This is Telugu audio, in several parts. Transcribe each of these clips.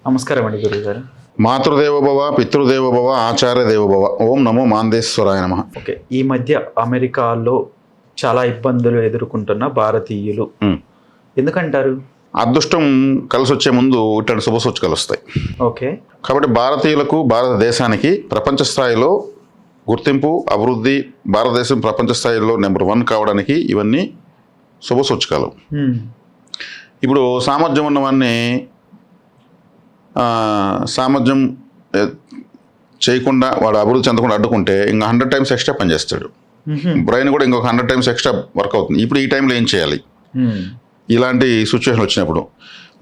నమస్కారం అండి గురువు గారు. మాతృదేవోభవ పితృదేవోభవ ఆచార్య దేవోభవ. ఓం నమో మాందేశ్వరాయ నమః. ఓకే, ఈ మధ్య అమెరికాలో చాలా ఇబ్బందులు ఎదుర్కొంటున్న భారతీయులు ఎందుకంటారు? అదృష్టం కలిసి వచ్చే ముందు ఇట్లాంటి శుభ సూచకాలు వస్తాయి. ఓకే, కాబట్టి భారతీయులకు భారతదేశానికి ప్రపంచ స్థాయిలో గుర్తింపు, అభివృద్ధి, భారతదేశం ప్రపంచ స్థాయిలో నెంబర్ 1 కావడానికి ఇవన్నీ శుభ సూచకాలు. ఇప్పుడు సామర్థ్యం ఉన్నవన్నీ సామర్థ్యం చేయకుండా వాడు అభివృద్ధి చెందకుండా అడ్డుకుంటే ఇంకా 100 టైమ్స్ ఎక్స్ట్రా పనిచేస్తాడు. బ్రెయిన్ కూడా ఇంకొక 100 టైమ్స్ ఎక్స్ట్రా వర్క్ అవుతుంది. ఇప్పుడు ఈ టైంలో ఏం చేయాలి ఇలాంటి సిచ్యువేషన్ వచ్చినప్పుడు?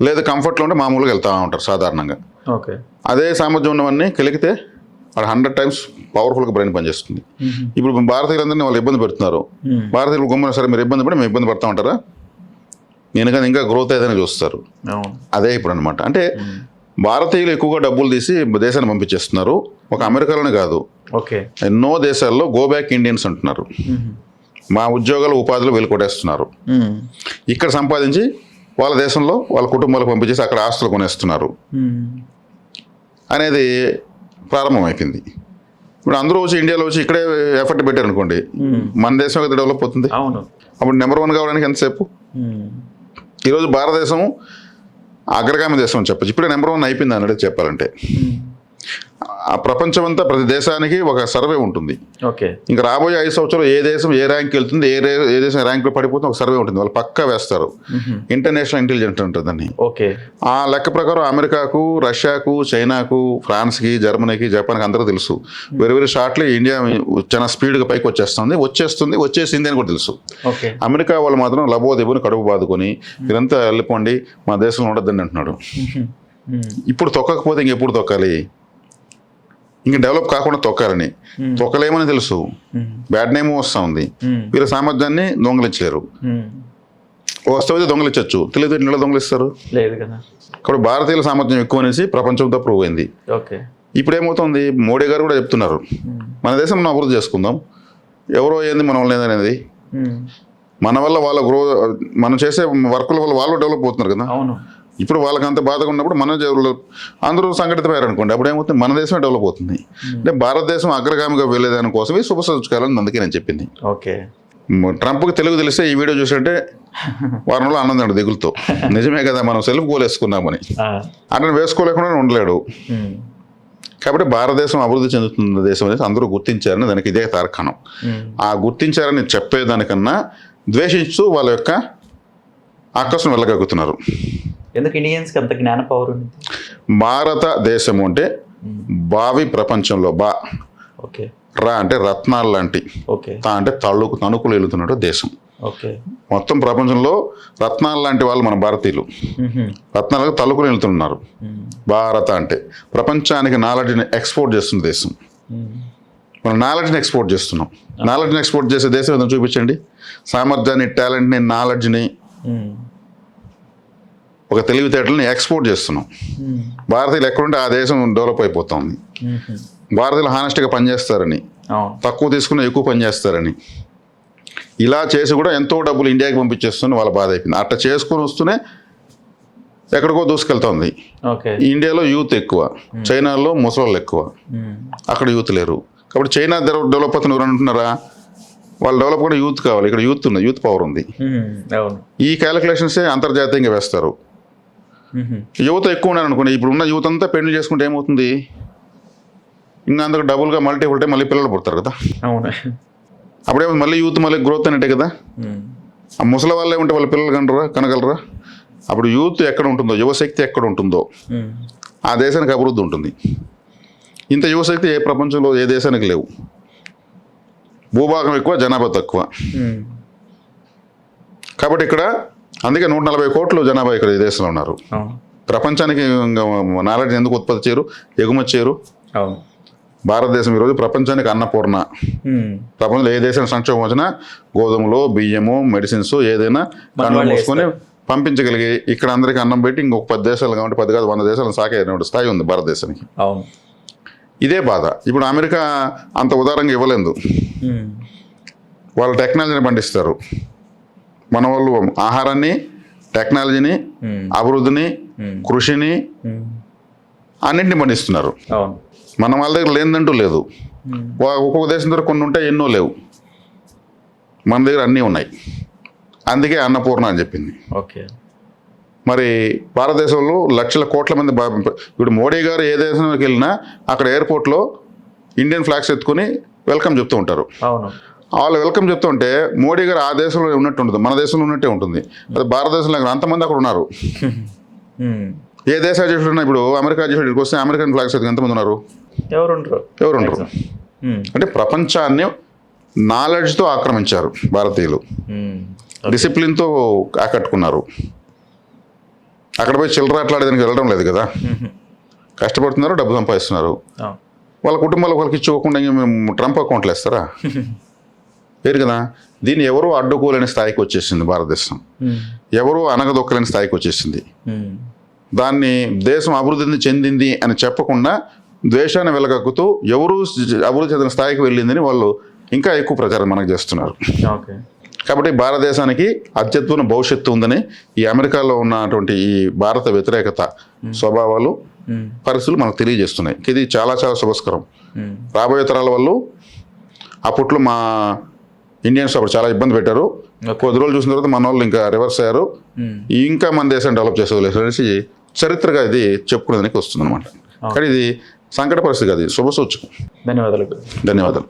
లేదా కంఫర్ట్లో ఉంటే మామూలుగా వెళ్తా ఉంటారు సాధారణంగా. ఓకే, అదే సామర్థ్యం ఉన్నవన్నీ కలిగితే వాడు 100 టైమ్స్ పవర్ఫుల్గా బ్రెయిన్ పనిచేస్తుంది. ఇప్పుడు భారతీయులందరినీ వాళ్ళు ఇబ్బంది పెడుతున్నారు. భారతీయులు గమ్మున సరే మీరు ఇబ్బంది పడి మేము ఇబ్బంది పడతా ఉంటారా? నేను కానీ ఇంకా గ్రోత్ ఏదైనా చూస్తారు. అదే ఇప్పుడు అనమాట. అంటే భారతీయులు ఎక్కువగా డబ్బులు తీసి దేశాన్ని పంపించేస్తున్నారు. ఒక అమెరికాలోనే కాదు, ఓకే, ఎన్నో దేశాల్లో గో బ్యాక్ ఇండియన్స్ అంటున్నారు. మా ఉద్యోగాలు ఉపాధులు వీళ్ళు కొట్టేస్తున్నారు. ఇక్కడ సంపాదించి వాళ్ళ దేశంలో వాళ్ళ కుటుంబాలకు పంపించేసి అక్కడ ఆస్తులు కొనేస్తున్నారు అనేది ప్రారంభమైపోయింది. ఇప్పుడు అందరూ వచ్చి ఇండియాలో వచ్చి ఇక్కడే ఎఫర్ట్ పెట్టారు అనుకోండి, మన దేశం అయితే డెవలప్ అవుతుంది. అవును, అప్పుడు నెంబర్ 1 కావడానికి ఎంతసేపు? ఈరోజు భారతదేశం అగ్రగామి దేశం అని చెప్పచ్చు. ఇప్పుడే నెంబర్ 1 అయిపోయింది అన్నట్టు చెప్పాలంటే. ఆ ప్రపంచం అంతా ప్రతి దేశానికి ఒక సర్వే ఉంటుంది. ఓకే, ఇంకా రాబోయే 5 సంవత్సరాలు ఏ దేశం ఏ ర్యాంక్ వెళ్తుంది, ఏ దేశం ర్యాంక్లో పడిపోతుంది ఒక సర్వే ఉంటుంది. వాళ్ళు పక్కా వేస్తారు. ఇంటర్నేషనల్ ఇంటెలిజెన్స్ ఉంటుంది దాన్ని. ఓకే, ఆ లెక్క ప్రకారం అమెరికాకు, రష్యాకు, చైనాకు, ఫ్రాన్స్కి, జర్మనీకి, జపాన్కి అందరూ తెలుసు. వెరీ షార్ట్లీ ఇండియా చాలా స్పీడ్గా పైకి వచ్చేసింది అని కూడా తెలుసు. ఓకే, అమెరికా వాళ్ళు మాత్రం లబోదిబుని కడుపు బాదుకొని మీరంతా వెళ్ళిపోండి మా దేశంలో ఉండద్దని అంటున్నాడు. ఇప్పుడు తొక్కకపోతే ఇంకెప్పుడు తొక్కాలి? ఇంక డెవలప్ కాకుండా తొక్కాలని. తొక్కలేమని తెలుసు, బ్యాడ్ నేమ్ వస్తూ ఉంది. వీళ్ళ సామర్థ్యాన్ని దొంగలించలేరు. వస్తే దొంగలించవచ్చు, తెలియదు నీళ్ళ దొంగలిస్తారు లేదు కదా. కాబట్టి భారతీయుల సామర్థ్యం ఎక్కువ అనేసి ప్రపంచంతో ప్రూవ్ అయింది. ఓకే, ఇప్పుడు ఏమవుతుంది, మోడీ గారు కూడా చెప్తున్నారు మన దేశం మనం అభివృద్ధి చేసుకుందాం, ఎవరో ఏంది మన వల్ల ఏందనేది. మన వల్ల వాళ్ళ మనం చేసే వర్కుల వల్ల వాళ్ళు డెవలప్ అవుతున్నారు కదా. అవును, ఇప్పుడు వాళ్ళకి అంత బాధగా ఉన్నప్పుడు మన అందరూ సంఘటితమయ్యారు అనుకోండి, అప్పుడు ఏమవుతుంది, మన దేశమే డెవలప్ అవుతుంది. అంటే భారతదేశం అగ్రగామిగా వెళ్ళేదాని కోసమే శుభ సూచకాలని అందుకే నేను చెప్పింది. ఓకే, ట్రంప్కి తెలుగు తెలిస్తే ఈ వీడియో చూసినట్టే వారంలో ఆనందం దిగులుతో నిజమే కదా మనం సెల్ఫ్ గోల్ వేసుకున్నామని. అతను వేసుకోలేకుండా ఉండలేడు. కాబట్టి భారతదేశం అభివృద్ధి చెందుతున్న దేశం అనేది అందరూ గుర్తించారని దానికి ఇదే తార్కాణం. ఆ గుర్తించారని చెప్పేదానికన్నా ద్వేషించు వాళ్ళ యొక్క ఆకర్షణ వెళ్ళగలుగుతున్నారు. ఎందుకు ఇండియన్స్కి అంత జ్ఞాన పవర్ ఉంది? భారతదేశం అంటే భావి ప్రపంచంలో ఓకే, రా అంటే రత్నాలు లాంటి, ఓకే, తా అంటే తణుకులు వెళుతున్నట్టు దేశం. ఓకే, మొత్తం ప్రపంచంలో రత్నాలు లాంటి వాళ్ళు మన భారతీయులు. రత్నాలకు తలుకులు వెళ్తున్నారు. భారత అంటే ప్రపంచానికి నాలెడ్జ్ని ఎక్స్పోర్ట్ చేస్తున్న దేశం. మనం నాలెడ్జ్ని ఎక్స్పోర్ట్ చేస్తున్నాం. నాలెడ్జ్ని ఎక్స్పోర్ట్ చేసే దేశం ఏదైనా చూపించండి. సామర్థ్యాన్ని, టాలెంట్ని, నాలెడ్జ్ని, ఒక తెలివితేటలని ఎక్స్పోర్ట్ చేస్తున్నాం. భారతీయులు ఎక్కడుంటే ఆ దేశం డెవలప్ అయిపోతుంది. భారతీయులు హానెస్ట్గా పనిచేస్తారని, తక్కువ తీసుకున్న ఎక్కువ పనిచేస్తారని, ఇలా చేసి కూడా ఎంతో డబ్బులు ఇండియాకి పంపించేస్తుంది వాళ్ళ బాధ అయిపోయింది. అట్లా చేసుకొని వస్తూనే ఎక్కడికో దూసుకెళ్తుంది. ఇండియాలో యూత్ ఎక్కువ, చైనాలో ముసలోళ్ళు ఎక్కువ, అక్కడ యూత్ లేరు. కాబట్టి చైనా డెవలప్ అవుతుంది ఎవరు అంటున్నారా? వాళ్ళు డెవలప్ కూడా యూత్ కావాలి. ఇక్కడ యూత్ పవర్ ఉంది. ఈ క్యాలిక్యులేషన్సే అంతర్జాతీయంగా వేస్తారు. యువత ఎక్కువ ఉన్నారు అనుకోండి, ఇప్పుడు ఉన్న యూత్ అంతా పెళ్లి చేసుకుంటే ఏమవుతుంది, ఇంకా అందరూ డబుల్గా మల్టిపుల్ టైం మళ్ళీ పిల్లలు పుడతారు కదా. అప్పుడేమో మళ్ళీ యూత్ మళ్ళీ గ్రోత్ అనేటే కదా. ఆ ముసలి వాళ్ళే ఉంటే వాళ్ళ పిల్లలు కనగలరా? అప్పుడు యూత్ ఎక్కడ ఉంటుందో, యువశక్తి ఎక్కడ ఉంటుందో ఆ దేశానికి అభివృద్ధి ఉంటుంది. ఇంత యువశక్తి ఏ ప్రపంచంలో ఏ దేశానికి లేవు. భూభాగం ఎక్కువ, జనాభా తక్కువ. కాబట్టి ఇక్కడ అందుకే 140 కోట్లు జనాభా ఇక్కడ ఈ దేశంలో ఉన్నారు. ప్రపంచానికి నాలెడ్జ్ ఎందుకు ఉత్పత్తి చేయరు, ఎగుమతి చేయరు? భారతదేశం ఈరోజు ప్రపంచానికి అన్నపూర్ణ. ప్రపంచంలో ఏ దేశం సంక్షోభం వచ్చినా గోధుమలు, బియ్యము, మెడిసిన్స్ ఏదైనా కన్ను మూసుకొని పంపించగలిగి ఇక్కడ అందరికీ అన్నం పెట్టి ఇంకొక 10 దేశాలు కాబట్టి 10 కాదు 100 దేశాలను సాకే స్థాయి ఉంది భారతదేశానికి. ఇదే బాధ. ఇప్పుడు అమెరికా అంత ఉదారంగా ఇవ్వలేదు. వాళ్ళు టెక్నాలజీని పండిస్తారు. మన వాళ్ళు ఆహారాన్ని, టెక్నాలజీని, అభివృద్ధిని, కృషిని, అన్నింటినీ పండిస్తున్నారు. అవును. మన వాళ్ళ దగ్గర లేదంటూ లేదు. ఒక్కొక్క దేశం దగ్గర కొన్ని ఉంటాయి, ఎన్నో లేవు. మన దగ్గర అన్నీ ఉన్నాయి. అందుకే అన్నపూర్ణ అని చెప్పింది. ఓకే. మరి భారతదేశంలో లక్షల కోట్ల మంది ఇప్పుడు మోడీ గారు ఏ దేశంలోకి వెళ్ళినా అక్కడ ఎయిర్పోర్ట్లో ఇండియన్ ఫ్లాగ్స్ ఎత్తుకొని వెల్కమ్ చెప్తూ ఉంటారు. అవును. వాళ్ళు వెల్కమ్ చెప్తూ ఉంటే మోడీ గారు ఆ దేశంలో ఉన్నట్టు ఉంటుంది, మన దేశంలో ఉన్నట్టే ఉంటుంది. అది భారతదేశంలో అంతమంది అక్కడ ఉన్నారు. ఏ దేశ అధ్యక్షుడు ఇప్పుడు అమెరికా అధ్యక్షుడికి వస్తే అమెరికన్ ఫ్లాగ్స్ ఎత్తుకు ఎంతమంది ఉన్నారు? ఎవరు ఉండరు. అంటే ప్రపంచాన్ని నాలెడ్జ్తో ఆక్రమించారు భారతీయులు, డిసిప్లిన్తో ఆకట్టుకున్నారు. అక్కడ పోయి చిల్లర అట్లాడేదానికి వెళ్ళడం లేదు కదా, కష్టపడుతున్నారు, డబ్బు సంపాదిస్తున్నారు. వాళ్ళ కుటుంబాలకు వాళ్ళకి ఇచ్చుకోకుండా మేము ట్రంప్ అకౌంట్లు వేస్తారా? వేరు కదా. దీన్ని ఎవరూ అడ్డుకోలేని స్థాయికి వచ్చేసింది భారతదేశం, ఎవరూ అనగదొక్కలేని స్థాయికి వచ్చేసింది. దాన్ని దేశం అభివృద్ధి చెందింది అని చెప్పకుండా ద్వేషాన్ని వెలగక్కుతూ ఎవరూ అభివృద్ధి చెందిన స్థాయికి వెళ్ళిందని వాళ్ళు ఇంకా ఎక్కువ ప్రచారం మనకు చేస్తున్నారు. కాబట్టి భారతదేశానికి అత్యద్భుత భవిష్యత్తు ఉందని ఈ అమెరికాలో ఉన్నటువంటి ఈ భారత వ్యతిరేకత స్వభావాలు, పరిస్థితులు మనకు తెలియజేస్తున్నాయి. ఇది చాలా చాలా శుభస్కరం. రాబోయే తరాల వాళ్ళు అప్పట్లో మా ఇండియన్స్ అప్పుడు చాలా ఇబ్బంది పెట్టారు. కొద్ది రోజులు చూసిన తర్వాత మన వాళ్ళు ఇంకా రివర్స్ అయ్యారు. ఇంకా మన దేశాన్ని డెవలప్ చేసుకోలేదు అనేసి చరిత్రగా ఇది చెప్పుకునేదానికి వస్తుంది అనమాట. కానీ ఇది సంకట పరిస్థితి కాదు, శుభ సూచకం. ధన్యవాదాలు.